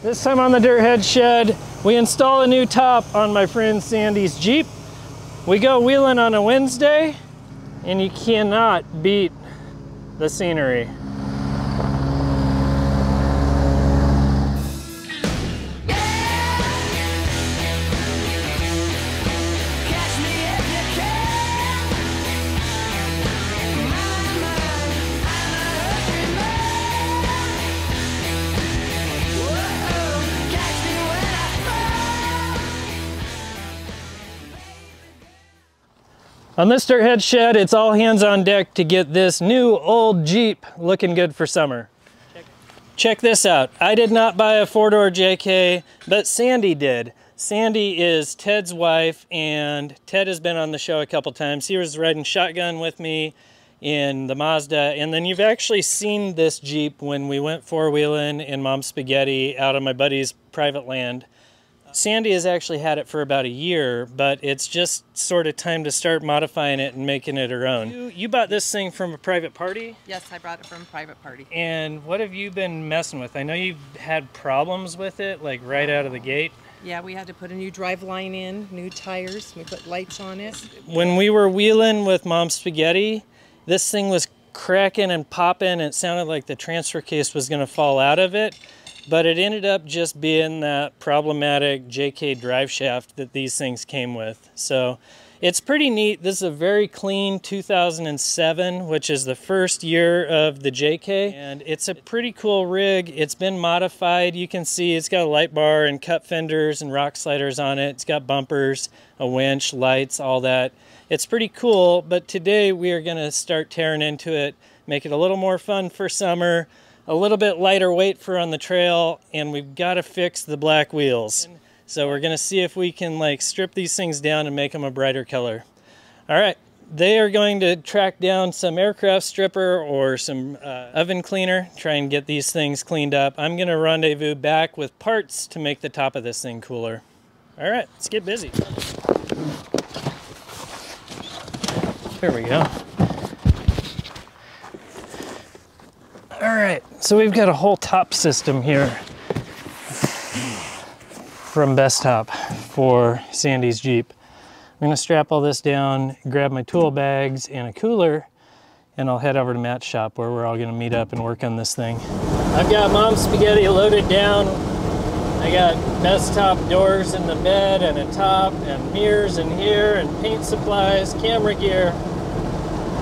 This time on the Dirthead Shed, we install a new top on my friend Sandy's Jeep. We go wheeling on a Wednesday, and you cannot beat the scenery. On this Dirthead Shed, it's all hands on deck to get this new old Jeep looking good for summer. Check this out. I did not buy a four-door JK, but Sandy did. Sandy is Ted's wife, and Ted has been on the show a couple times. He was riding shotgun with me in the Mazda, and then you've actually seen this Jeep when we went four-wheeling in Mom's Spaghetti out on my buddy's private land. Sandy has actually had it for about a year, but it's just sort of time to start modifying it and making it her own. You bought this thing from a private party? Yes, I brought it from a private party. And what have you been messing with? I know you've had problems with it, like right out of the gate. Yeah, we had to put a new drive line in, new tires, we put lights on it. When we were wheeling with Mom's Spaghetti, this thing was cracking and popping, and it sounded like the transfer case was going to fall out of it. But it ended up just being that problematic JK drive shaft that these things came with. So it's pretty neat. This is a very clean 2007, which is the first year of the JK. And it's a pretty cool rig. It's been modified. You can see it's got a light bar and cut fenders and rock sliders on it. It's got bumpers, a winch, lights, all that. It's pretty cool, but today we are gonna start tearing into it, make it a little more fun for summer, a little bit lighter weight for on the trail, and we've got to fix the black wheels. So we're going to see if we can like strip these things down and make them a brighter color. All right, they are going to track down some aircraft stripper or some oven cleaner, try and get these things cleaned up. I'm going to rendezvous back with parts to make the top of this thing cooler. All right, let's get busy. There we go. All right, so we've got a whole top system here from Bestop for Sandy's Jeep. I'm gonna strap all this down, grab my tool bags and a cooler, and I'll head over to Matt's shop where we're all gonna meet up and work on this thing. I've got Mom's Spaghetti loaded down. I got Bestop doors in the bed and a top and mirrors in here and paint supplies, camera gear.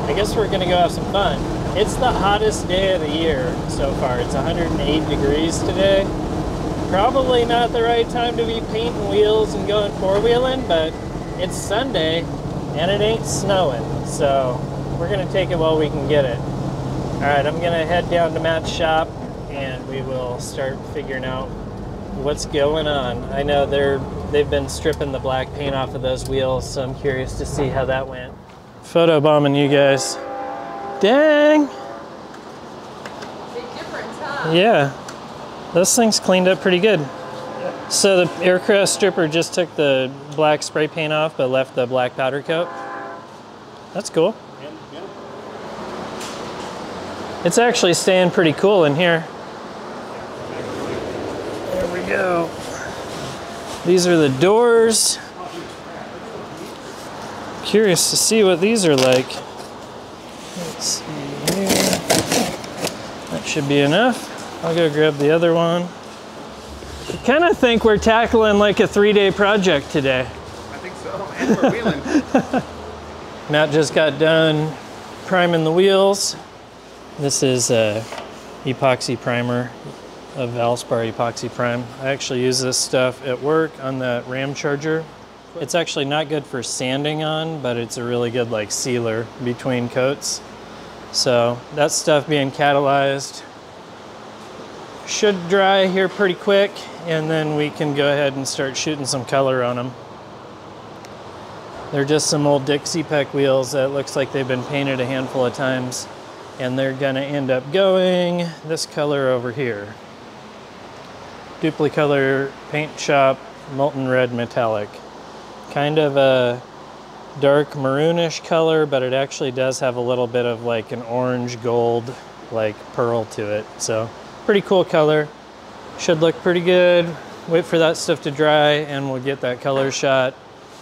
I guess we're gonna go have some fun. It's the hottest day of the year so far. It's 108 degrees today. Probably not the right time to be painting wheels and going four-wheeling, but it's Sunday and it ain't snowing, so we're gonna take it while we can get it. All right, I'm gonna head down to Matt's shop and we will start figuring out what's going on. I know they've been stripping the black paint off of those wheels, so I'm curious to see how that went. Photo bombing you guys. Dang! Big difference, huh? Yeah, those things cleaned up pretty good. So the aircraft stripper just took the black spray paint off but left the black powder coat. That's cool. Yeah. It's actually staying pretty cool in here. There we go. These are the doors. Curious to see what these are like. Let's see here. That should be enough. I'll go grab the other one. I kind of think we're tackling like a 3-day project today. I think so, and we're wheeling. Matt just got done priming the wheels. This is a epoxy primer, a Valspar epoxy prime. I actually use this stuff at work on the Ram Charger. It's actually not good for sanding on, but it's a really good like sealer between coats. So that stuff being catalyzed should dry here pretty quick, and then we can go ahead and start shooting some color on them. They're just some old Dixie Peck wheels that looks like they've been painted a handful of times, and they're gonna end up going this color over here. Duplicolor Paint Shop Molten Red Metallic. Kind of a dark maroonish color, but it actually does have a little bit of like an orange gold like pearl to it. So pretty cool color. Should look pretty good. Wait for that stuff to dry and we'll get that color shot.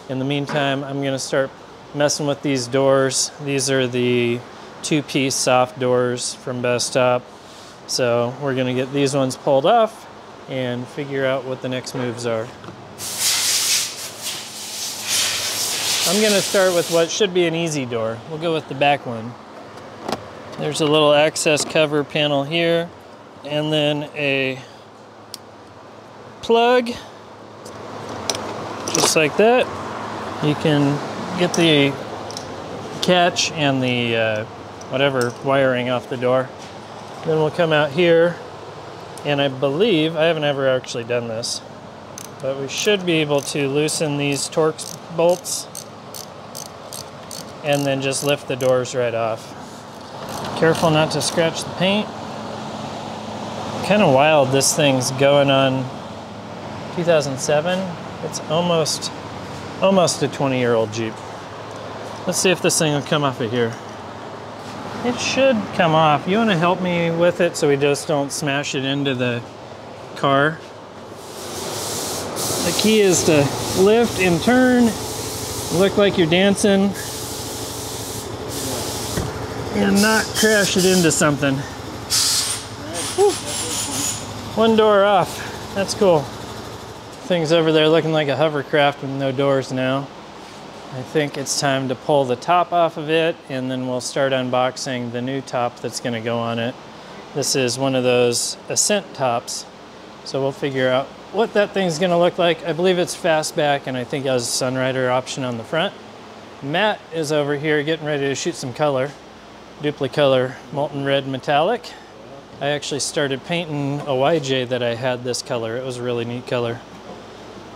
In the meantime, I'm gonna start messing with these doors. These are the 2-piece soft doors from Bestop. So we're gonna get these ones pulled off and figure out what the next moves are. I'm gonna start with what should be an easy door. We'll go with the back one. There's a little access cover panel here and then a plug, just like that. You can get the catch and the whatever wiring off the door. Then we'll come out here, and I believe, I haven't ever actually done this, but we should be able to loosen these Torx bolts and then just lift the doors right off. Careful not to scratch the paint. Kind of wild this thing's going on 2007. It's almost a 20-year-old Jeep. Let's see if this thing will come off of here. It should come off. You want to help me with it so we just don't smash it into the car? The key is to lift and turn, look like you're dancing, and not crash it into something. Whew. One door off. That's cool. Thing's over there looking like a hovercraft with no doors now. I think it's time to pull the top off of it and then we'll start unboxing the new top that's going to go on it. This is one of those Ascent tops, so we'll figure out what that thing's going to look like. I believe it's fastback and I think it has a Sunrider option on the front. Matt is over here getting ready to shoot some color. Duplicolor molten red metallic. I actually started painting a YJ that I had this color. It was a really neat color.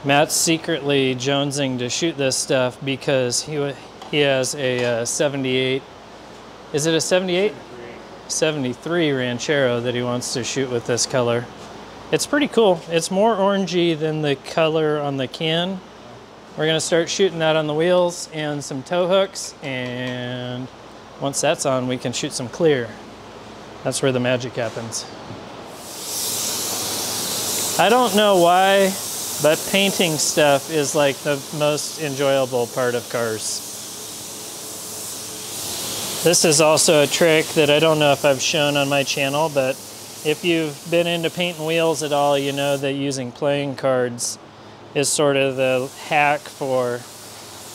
Matt's secretly jonesing to shoot this stuff because he has a 78, is it a 78? 73 Ranchero that he wants to shoot with this color. It's pretty cool. It's more orangey than the color on the can. We're gonna start shooting that on the wheels and some tow hooks, and once that's on, we can shoot some clear. That's where the magic happens. I don't know why, but painting stuff is like the most enjoyable part of cars. This is also a trick that I don't know if I've shown on my channel, but if you've been into painting wheels at all, you know that using playing cards is sort of the hack for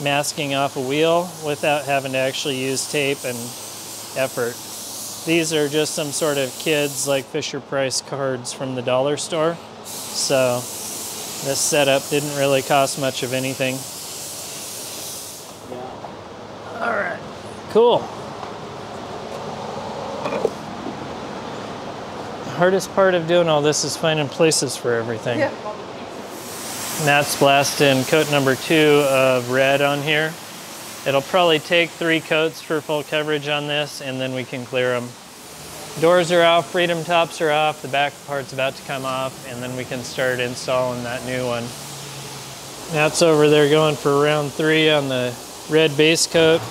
masking off a wheel without having to actually use tape and effort. These are just some sort of kids like Fisher-Price cards from the dollar store. So this setup didn't really cost much of anything. All right, cool. The hardest part of doing all this is finding places for everything. Yeah. Matt's blasting coat number 2 of red on here. It'll probably take 3 coats for full coverage on this, and then we can clear them. Doors are off, freedom tops are off, the back part's about to come off, and then we can start installing that new one. Matt's over there going for round 3 on the red base coat.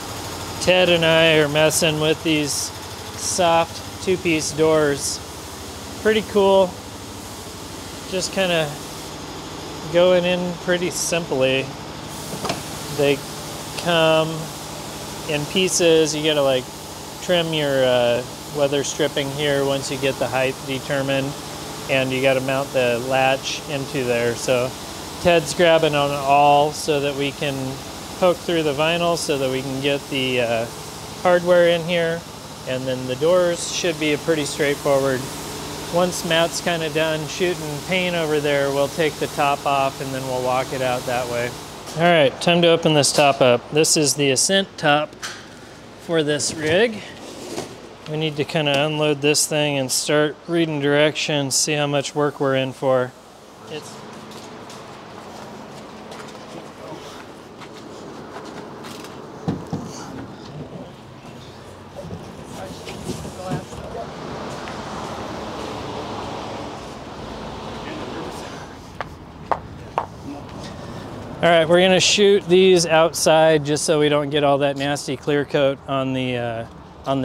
Ted and I are messing with these soft 2-piece doors. Pretty cool. Just kind of going in pretty simply. They come in pieces. You gotta like trim your weather stripping here once you get the height determined, and you gotta mount the latch into there. So Ted's grabbing on all so that we can poke through the vinyl so that we can get the hardware in here, and then the doors should be pretty straightforward. Once Matt's kind of done shooting paint over there, we'll take the top off and then we'll walk it out that way. All right, time to open this top up. This is the Ascent top for this rig. We need to kind of unload this thing and start reading directions, see how much work we're in for. All right, we're gonna shoot these outside just so we don't get all that nasty clear coat on the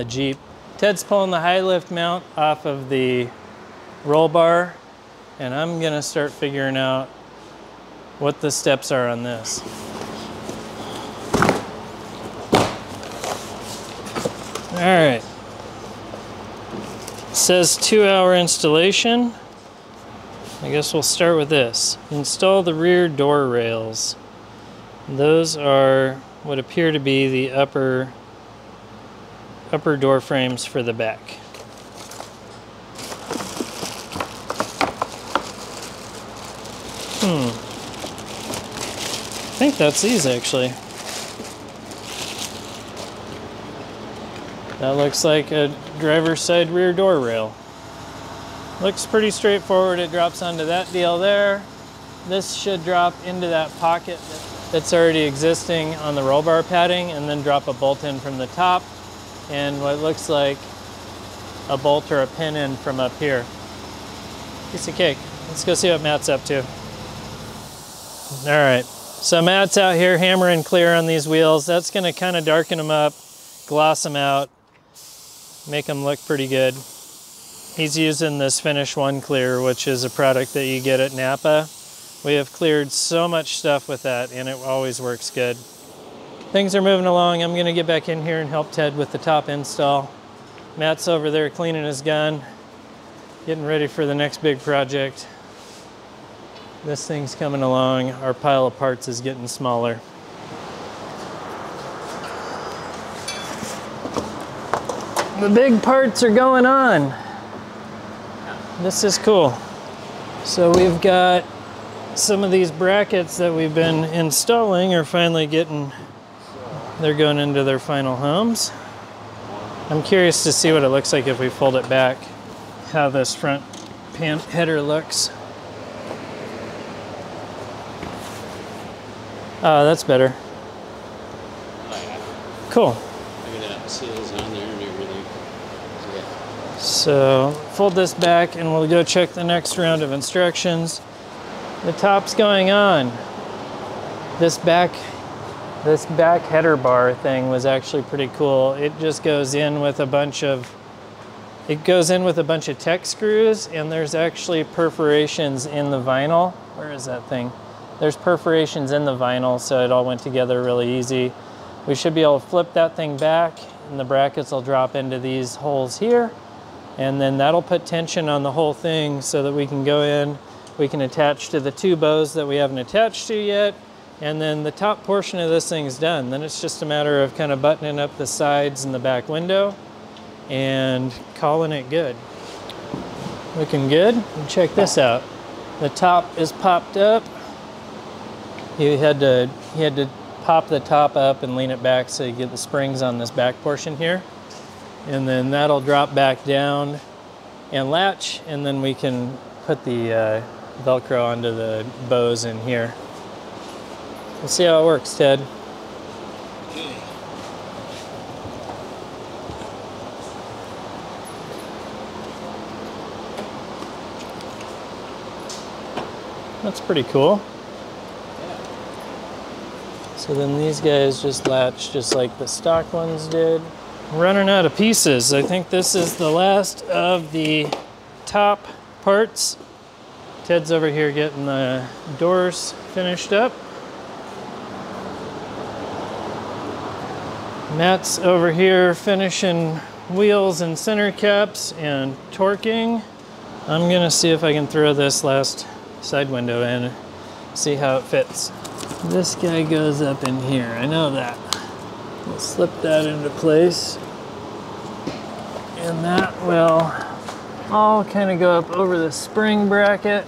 Jeep. Ted's pulling the high lift mount off of the roll bar, and I'm gonna start figuring out what the steps are on this. All right. It says 2-hour installation. I guess we'll start with this. Install the rear door rails. Those are what appear to be the upper door frames for the back. I think that's these actually. That looks like a driver's side rear door rail. Looks pretty straightforward. It drops onto that deal there. This should drop into that pocket that's already existing on the roll bar padding, and then drop a bolt in from the top and what looks like a bolt or a pin in from up here. Piece of cake. Let's go see what Matt's up to. All right, so Matt's out here hammering clear on these wheels. That's gonna kind of darken them up, gloss them out, make them look pretty good. He's using this Finish One Clear, which is a product that you get at Napa. We have cleared so much stuff with that, and it always works good. Things are moving along. I'm gonna get back in here and help Ted with the top install. Matt's over there cleaning his gun, getting ready for the next big project. This thing's coming along. Our pile of parts is getting smaller. The big parts are going on. This is cool. So we've got some of these brackets that we've been installing are finally getting, they're going into their final homes. I'm curious to see what it looks like if we fold it back, how this front pan header looks. Oh, that's better. Cool. Look at that, seals on there and everything. So fold this back and we'll go check the next round of instructions. The top's going on. This back header bar thing was actually pretty cool. It just goes in with a bunch of tech screws, and there's actually perforations in the vinyl. Where is that thing? There's perforations in the vinyl, so it all went together really easy. We should be able to flip that thing back, and the brackets will drop into these holes here, and then that'll put tension on the whole thing so that we can go in, we can attach to the two bows that we haven't attached to yet, and then the top portion of this thing's done. Then it's just a matter of kind of buttoning up the sides and the back window and calling it good. Looking good. And check this out. The top is popped up. He had to pop the top up and lean it back so you get the springs on this back portion here. And then that'll drop back down and latch, and then we can put the Velcro onto the bows in here. We'll see how it works, Ted. Okay. That's pretty cool. So then these guys just latch just like the stock ones did. Running out of pieces. I think this is the last of the top parts. Ted's over here getting the doors finished up. Matt's over here finishing wheels and center caps and torquing. I'm gonna see if I can throw this last side window in, see how it fits. This guy goes up in here, I know that. We'll slip that into place. And that will all kind of go up over the spring bracket.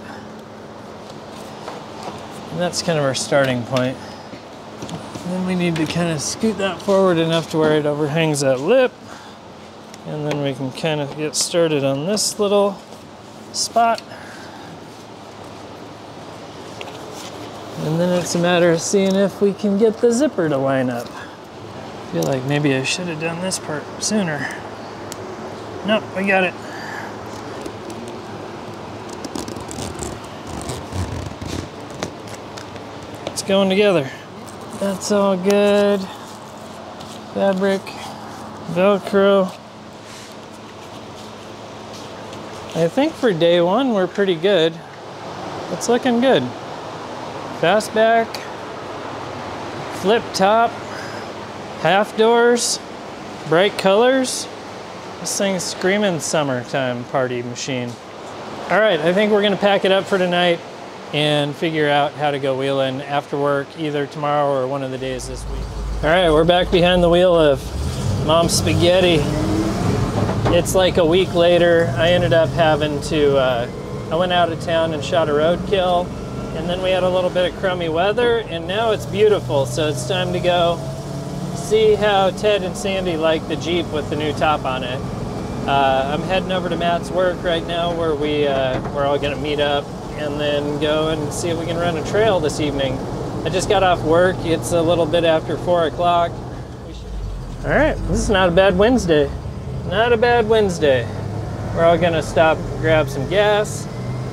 And that's kind of our starting point. Then we need to kind of scoot that forward enough to where it overhangs that lip. And then we can kind of get started on this little spot. And then it's a matter of seeing if we can get the zipper to line up. I feel like maybe I should have done this part sooner. Nope, we got it. It's going together. That's all good. Fabric, Velcro. I think for day one we're pretty good. It's looking good. Fastback, flip top, half doors, bright colors. This thing's screaming summertime party machine. All right, I think we're gonna pack it up for tonight and figure out how to go wheeling after work, either tomorrow or one of the days this week. All right, we're back behind the wheel of Mom's Spaghetti. It's like a week later. I ended up having to, I went out of town and shot a roadkill, and then we had a little bit of crummy weather, and now it's beautiful, so it's time to go see how Ted and Sandy like the Jeep with the new top on it. I'm heading over to Matt's work right now where we're all gonna meet up and then go and see if we can run a trail this evening. I just got off work. It's a little bit after 4 o'clock. All right, this is not a bad Wednesday. Not a bad Wednesday. We're all gonna stop and grab some gas.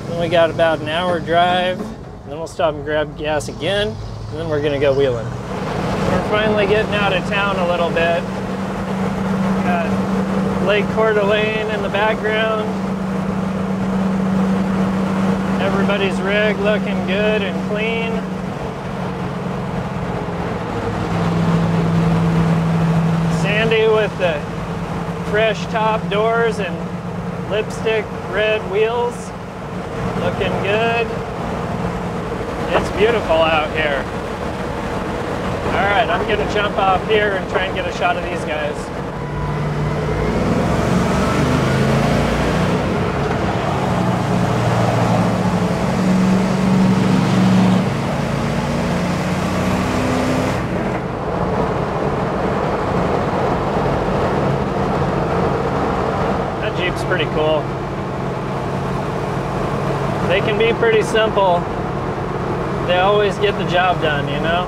Then we got about an hour drive. And then we'll stop and grab gas again. And then we're gonna go wheeling. We're finally getting out of town a little bit. Got Lake Coeur d'Alene in the background. Everybody's rig looking good and clean. Sandy with the fresh top doors and lipstick red wheels. Looking good. It's beautiful out here. All right, I'm gonna jump off here and try and get a shot of these guys. That Jeep's pretty cool. They can be pretty simple. They always get the job done, you know?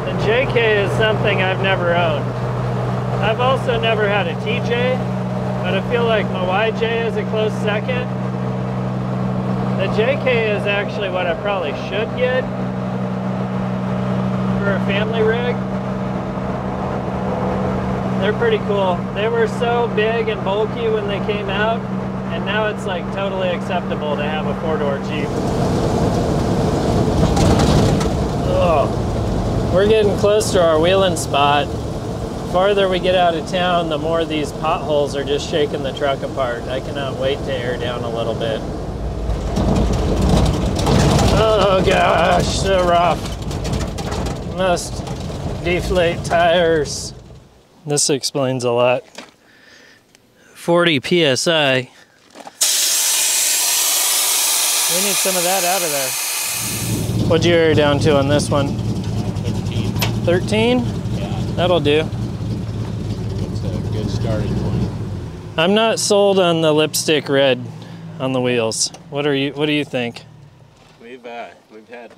The JK is something I've never owned. I've also never had a TJ, but I feel like my YJ is a close second. The JK is actually what I probably should get for a family rig. They're pretty cool. They were so big and bulky when they came out, and now it's like totally acceptable to have a 4-door Jeep. Oh. We're getting close to our wheeling spot. The farther we get out of town, the more these potholes are just shaking the truck apart. I cannot wait to air down a little bit. Oh gosh, so rough. Must deflate tires. This explains a lot. 40 PSI. We need some of that out of there. What'd you air down to on this one? 13. 13? Yeah. That'll do. It's a good starting point. I'm not sold on the lipstick red on the wheels. What do you think? We've had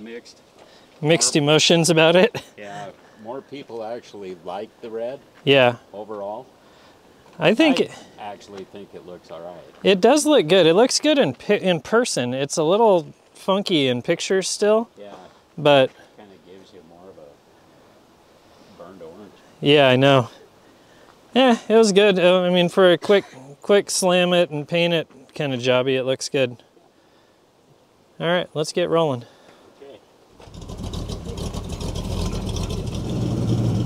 Mixed emotions about it? Yeah, more people actually like the red. Yeah. Overall. I actually think it looks all right. It does look good. It looks good in person. It's a little funky in pictures still. Yeah. But kind of gives you more of a burned orange. Yeah, I know. Yeah, it was good. I mean, for a quick slam it and paint it kind of jobby, it looks good. All right, let's get rolling. Okay.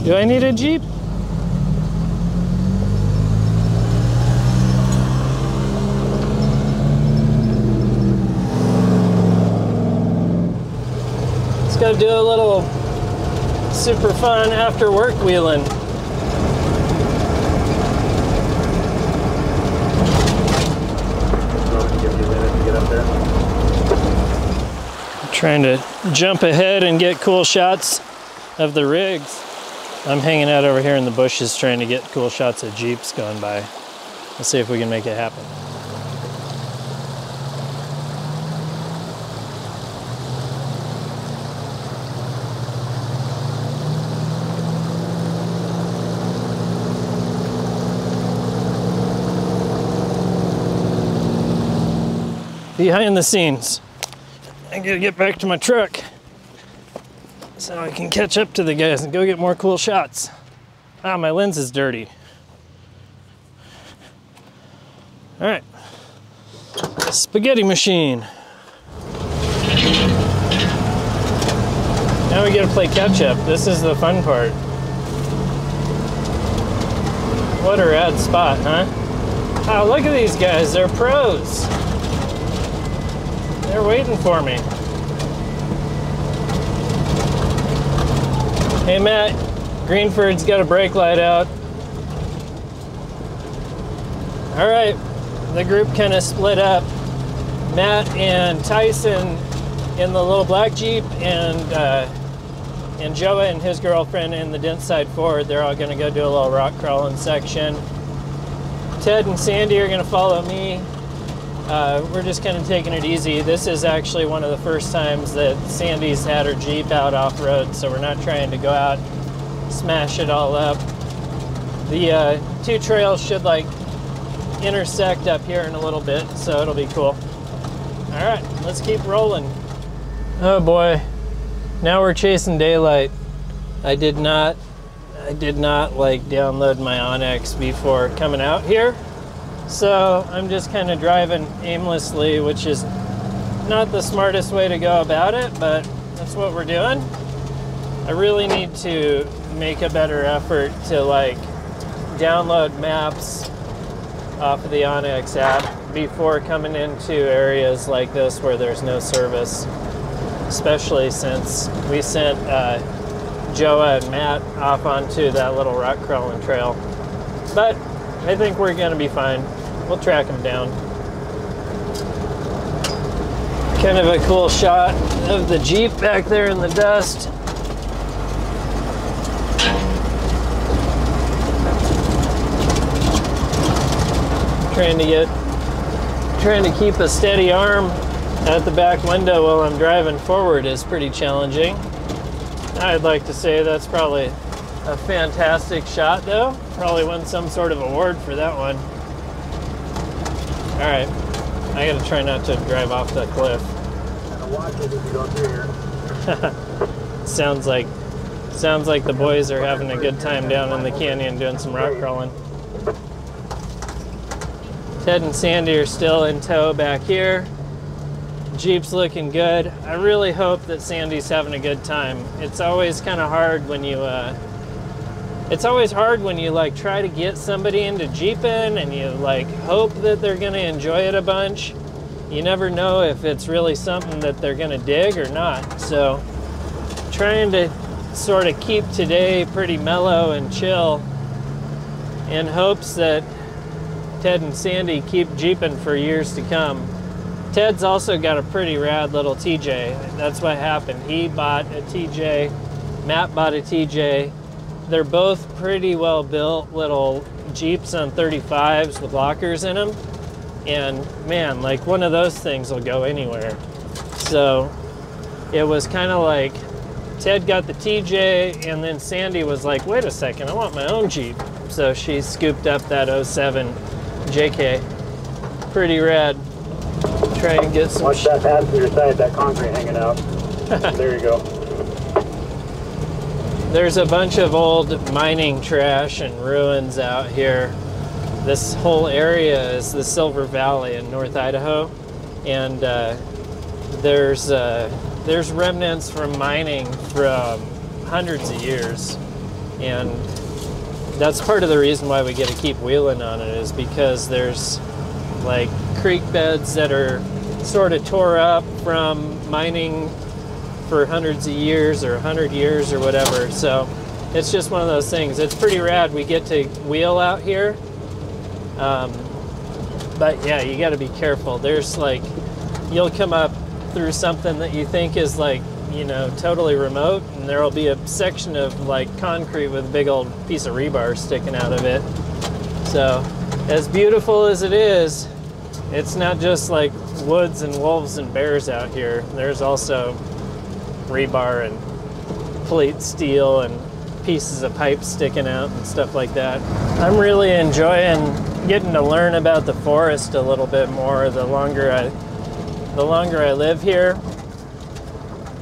Do I need a Jeep? Let's go do a little super fun after work wheeling. Trying to jump ahead and get cool shots of the rigs. I'm hanging out over here in the bushes trying to get cool shots of Jeeps going by. Let's see if we can make it happen. Behind the scenes. I gotta get back to my truck so I can catch up to the guys and go get more cool shots. Ah, my lens is dirty. All right, spaghetti machine. Now we get to play catch up. This is the fun part. What a rad spot, huh? Oh, look at these guys. They're pros. They're waiting for me. Hey, Matt. Greenford's got a brake light out. All right. The group kind of split up. Matt and Tyson in the little black Jeep, and Joa and his girlfriend in the dent side Ford. They're all going to go do a little rock crawling section. Ted and Sandy are going to follow me. We're just kind of taking it easy. This is actually one of the first times that Sandy's had her Jeep out off-road, so we're not trying to go out, smash it all up. The two trails should like intersect up here in a little bit, so it'll be cool. All right, let's keep rolling. Oh boy, now we're chasing daylight. I did not like download my OnX before coming out here, so I'm just kind of driving aimlessly, which is not the smartest way to go about it, but that's what we're doing. I really need to make a better effort to like download maps off of the OnX app before coming into areas like this where there's no service, especially since we sent Joa and Matt off onto that little rock crawling trail. But I think we're gonna be fine. We'll track them down. Kind of a cool shot of the Jeep back there in the dust. Trying to keep a steady arm at the back window while I'm driving forward is pretty challenging. I'd like to say that's probably a fantastic shot though. Probably won some sort of award for that one. All right, I gotta try not to drive off the cliff. Watch it as you go through here. Sounds like the boys are having a good time down in the canyon doing some rock crawling. Ted and Sandy are still in tow back here. Jeep's looking good. I really hope that Sandy's having a good time. It's always kind of hard when you like try to get somebody into Jeeping and you like hope that they're gonna enjoy it a bunch. You never know if it's really something that they're gonna dig or not. So trying to sort of keep today pretty mellow and chill in hopes that Ted and Sandy keep Jeeping for years to come. Ted's also got a pretty rad little TJ. That's what happened. He bought a TJ, Matt bought a TJ. They're both pretty well built little Jeeps on 35s with lockers in them. And man, like one of those things will go anywhere. So it was kind of like Ted got the TJ and then Sandy was like, wait a second, I want my own Jeep. So she scooped up that 07 JK. Pretty rad. Try and get some. Watch that passenger side, that concrete hanging out. There you go. There's a bunch of old mining trash and ruins out here. This whole area is the Silver Valley in North Idaho, and there's remnants from mining from hundreds of years, and that's part of the reason why we get to keep wheeling on it, is because there's like creek beds that are sort of tore up from mining for hundreds of years or 100 years or whatever. So it's just one of those things. It's pretty rad. We get to wheel out here. But yeah, you got to be careful. There's like, you'll come up through something that you think is like, you know, totally remote, and there'll be a section of like concrete with a big old piece of rebar sticking out of it. So as beautiful as it is, it's not just like woods and wolves and bears out here. There's also rebar and plate steel and pieces of pipe sticking out and stuff like that. I'm really enjoying getting to learn about the forest a little bit more the longer I live here.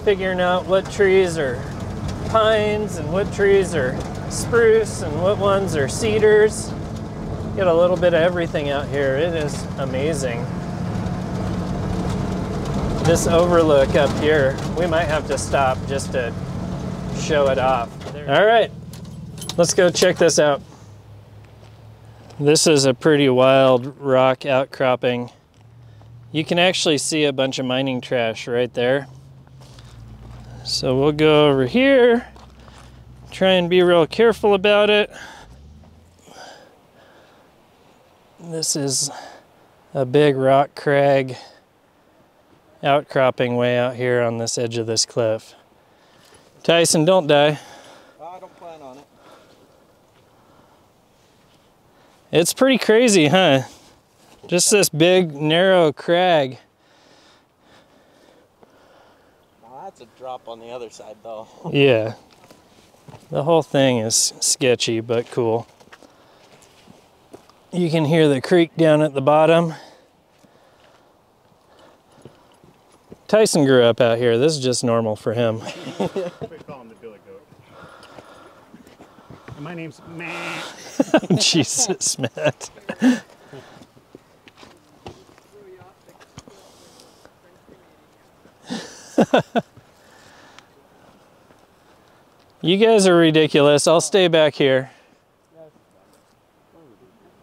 Figuring out what trees are pines and what trees are spruce and what ones are cedars. Get a little bit of everything out here. It is amazing. This overlook up here, we might have to stop just to show it off. All right, let's go check this out. This is a pretty wild rock outcropping. You can actually see a bunch of mining trash right there. So we'll go over here, try and be real careful about it. This is a big rock crag outcropping way out here on this edge of this cliff. Tyson, don't die. I don't plan on it. It's pretty crazy, huh? Just this big, narrow crag. Now that's a drop on the other side, though. Yeah. The whole thing is sketchy, but cool. You can hear the creek down at the bottom. Tyson grew up out here. This is just normal for him. We call him the Billy Goat. And my name's Matt. Jesus, Matt. You guys are ridiculous. I'll stay back here.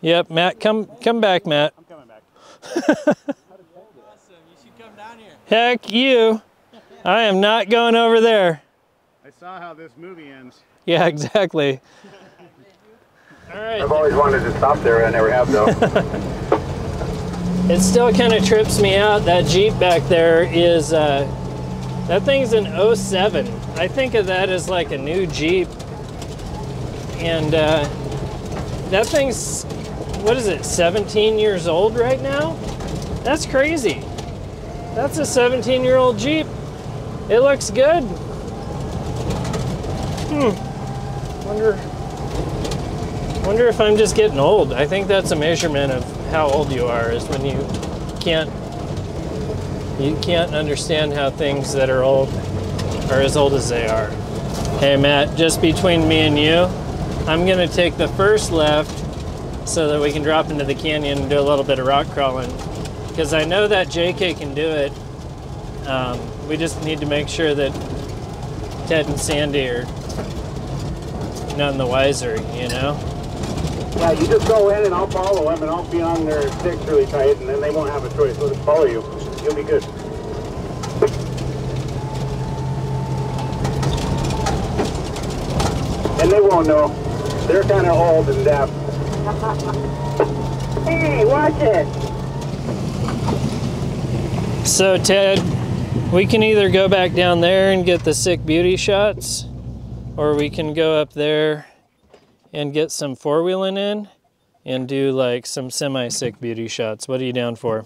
Yep, Matt, come back, Matt. I'm coming back. Awesome. You should come down here. Heck you. I am not going over there. I saw how this movie ends. Yeah, exactly. All right. I've always wanted to stop there. I never have, though. It still kind of trips me out. That Jeep back there is, that thing's an 07. I think of that as like a new Jeep. And that thing's, what is it, 17 years old right now? That's crazy. That's a 17-year-old Jeep. It looks good. Wonder if I'm just getting old. I think that's a measurement of how old you are, is when you can't understand how things that are old are as old as they are. Hey Matt, just between me and you, I'm gonna take the first left so that we can drop into the canyon and do a little bit of rock crawling. Because I know that JK can do it. We just need to make sure that Ted and Sandy are none the wiser, you know? Yeah, you just go in and I'll follow them and I'll be on their sticks really tight and then they won't have a choice. They'll just follow you. You'll be good. And they won't know. They're kind of old and deaf. Hey, watch it! So Ted, we can either go back down there and get the sick beauty shots, or we can go up there and get some four-wheeling in and do like some semi-sick beauty shots. What are you down for?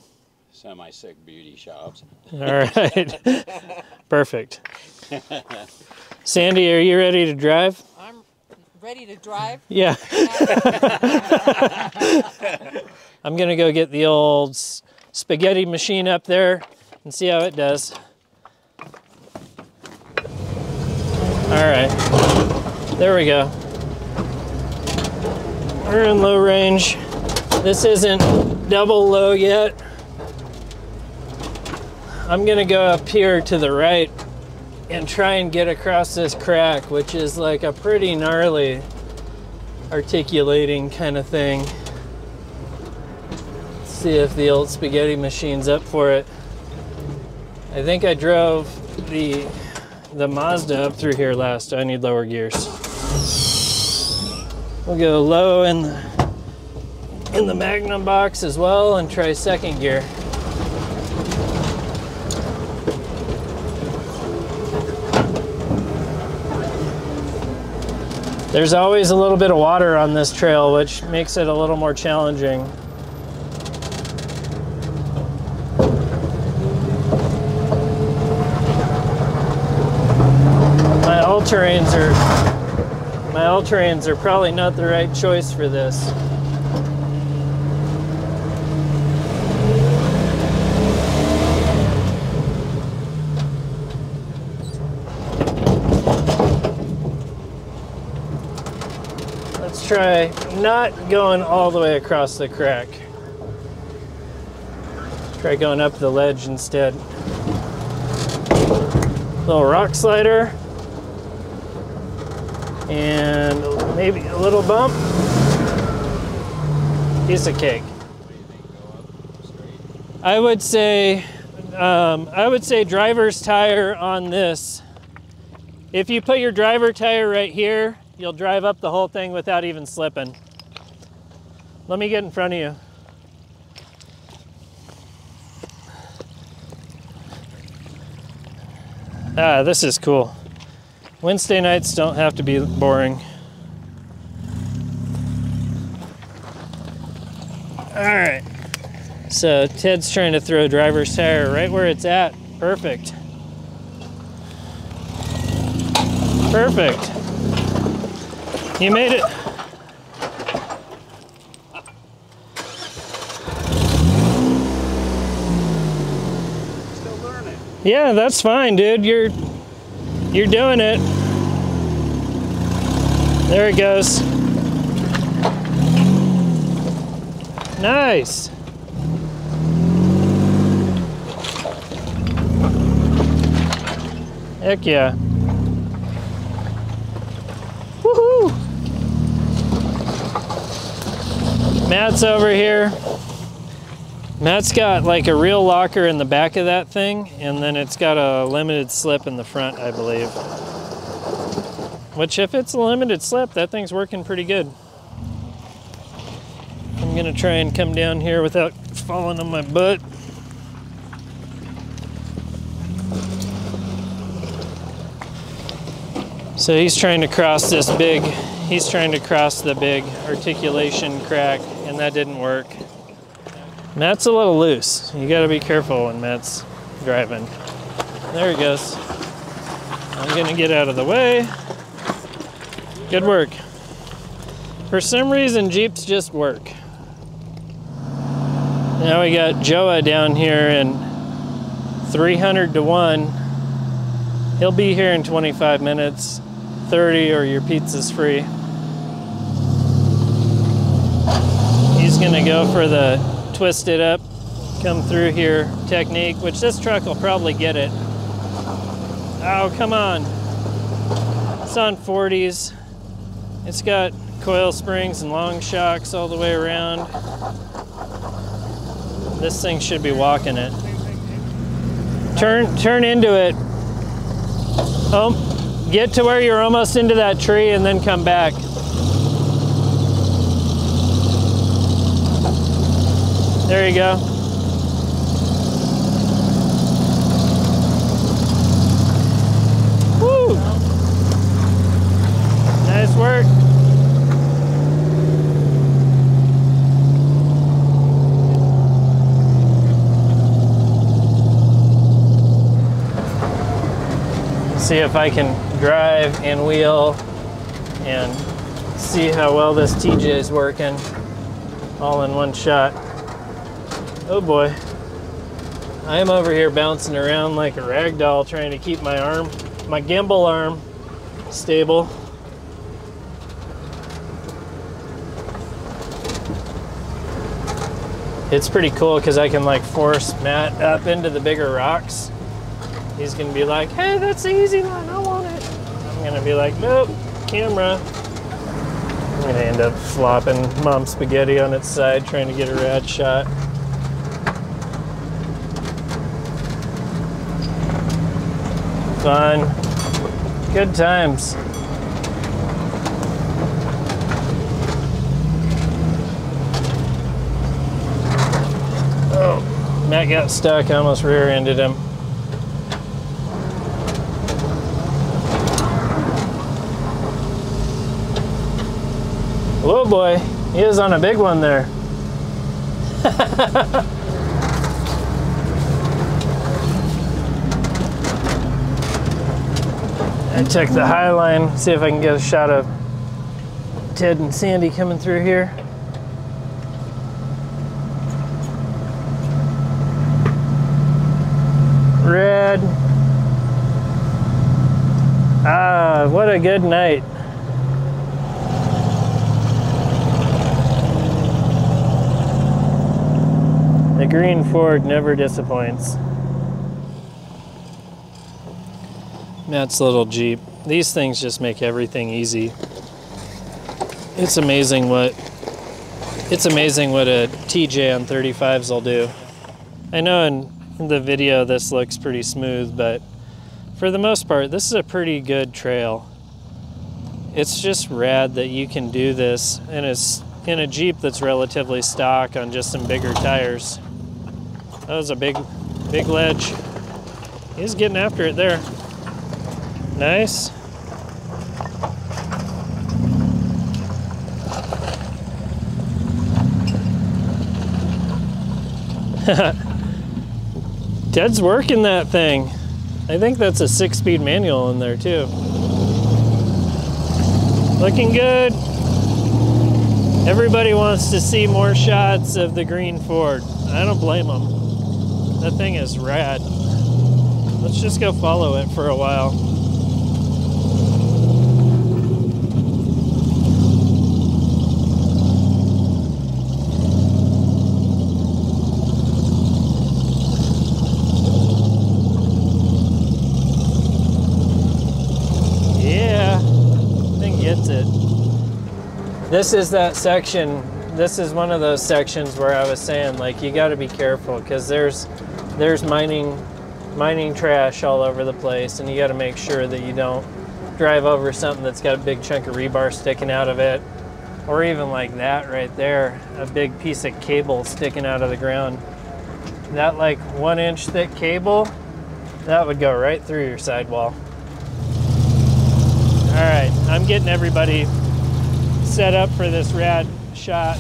Semi-sick beauty shops. All right. Perfect. Sandy, are you ready to drive? I'm ready to drive. Yeah. I'm gonna go get the old spaghetti machine up there and see how it does. All right, there we go. We're in low range. This isn't double low yet. I'm gonna go up here to the right and try and get across this crack, which is like a pretty gnarly articulating kind of thing. Let's see if the old spaghetti machine's up for it. I think I drove the Mazda up through here last. I need lower gears. We'll go low in the Magnum box as well and try second gear. There's always a little bit of water on this trail, which makes it a little more challenging. My all-terrains are probably not the right choice for this. Let's try not going all the way across the crack. Try going up the ledge instead. Little rock slider. And maybe a little bump. Piece of cake. I would say driver's tire on this. If you put your driver tire right here, you'll drive up the whole thing without even slipping. Let me get in front of you. Ah, this is cool. Wednesday nights don't have to be boring. All right. So Ted's trying to throw driver's tire right where it's at. Perfect. Perfect. You made it. Still learning. Yeah, that's fine, dude. You're doing it. There it goes. Nice. Heck yeah. Woohoo! Matt's over here. Matt's got like a real locker in the back of that thing, and then it's got a limited slip in the front, I believe. Which, if it's a limited slip, that thing's working pretty good. I'm gonna try and come down here without falling on my butt. So he's trying to cross the big articulation crack, and that didn't work. Matt's a little loose. You gotta be careful when Matt's driving. There he goes. I'm gonna get out of the way. Good work. For some reason, Jeeps just work. Now we got Joa down here in 300 to 1. He'll be here in 25 minutes, 30, or your pizza's free. He's gonna go for the twist it up, come through here technique, which this truck will probably get it. Oh, come on. It's on 40s. It's got coil springs and long shocks all the way around. This thing should be walking it. Turn into it. Oh, get to where you're almost into that tree and then come back. There you go. Woo! Nice work. See if I can drive and wheel and see how well this TJ is working all in one shot. Oh boy. I am over here bouncing around like a rag doll trying to keep my gimbal arm stable. It's pretty cool because I can like force Matt up into the bigger rocks. He's gonna be like, hey, that's the easy one, I want it. I'm gonna be like, nope, camera. I'm gonna end up flopping Mom Spaghetti on its side trying to get a rad shot. Fun, good times. Oh, Matt got stuck, I almost rear-ended him. Whoa boy, he is on a big one there. I check the high line, see if I can get a shot of Ted and Sandy coming through here. Red. Ah, what a good night. The green Ford never disappoints. Matt's little Jeep These things just make everything easy. It's amazing what a TJ on 35s will do. I know in the video this looks pretty smooth, but for the most part, this is a pretty good trail. It's just rad that you can do this in a Jeep that's relatively stock on just some bigger tires. That was a big ledge. He's getting after it there. Nice. Ted's working that thing. I think that's a 6-speed manual in there too. Looking good. Everybody wants to see more shots of the green Ford. I don't blame them. That thing is rad. Let's just go follow it for a while. This is that section, this is one of those sections where I was saying, like, you got to be careful because there's mining trash all over the place, and you got to make sure that you don't drive over something that's got a big chunk of rebar sticking out of it, or even like that right there, a big piece of cable sticking out of the ground. That like 1-inch thick cable, that would go right through your sidewall. All right, I'm getting everybody set up for this rad shot.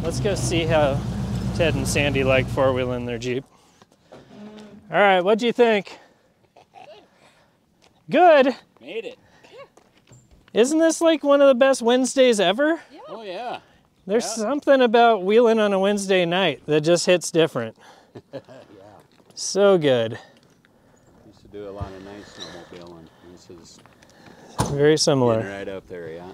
Let's go see how Ted and Sandy like four-wheeling their Jeep. All right, what'd you think? Good? Made it. Isn't this like one of the best Wednesdays ever? Yeah. Oh yeah. There's something about wheeling on a Wednesday night that just hits different. Yeah. So good. Used to do a lot of night snowmobiling. This is very similar. right up there, yeah.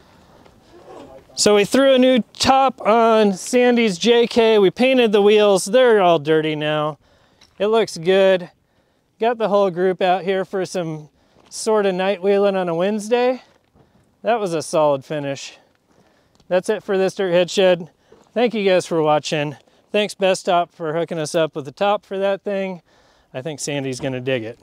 So we threw a new top on Sandy's JK. We painted the wheels. They're all dirty now. It looks good. Got the whole group out here for some sort of night wheeling on a Wednesday. That was a solid finish. That's it for this Dirthead Shed. Thank you guys for watching. Thanks Bestop for hooking us up with the top for that thing. I think Sandy's gonna dig it.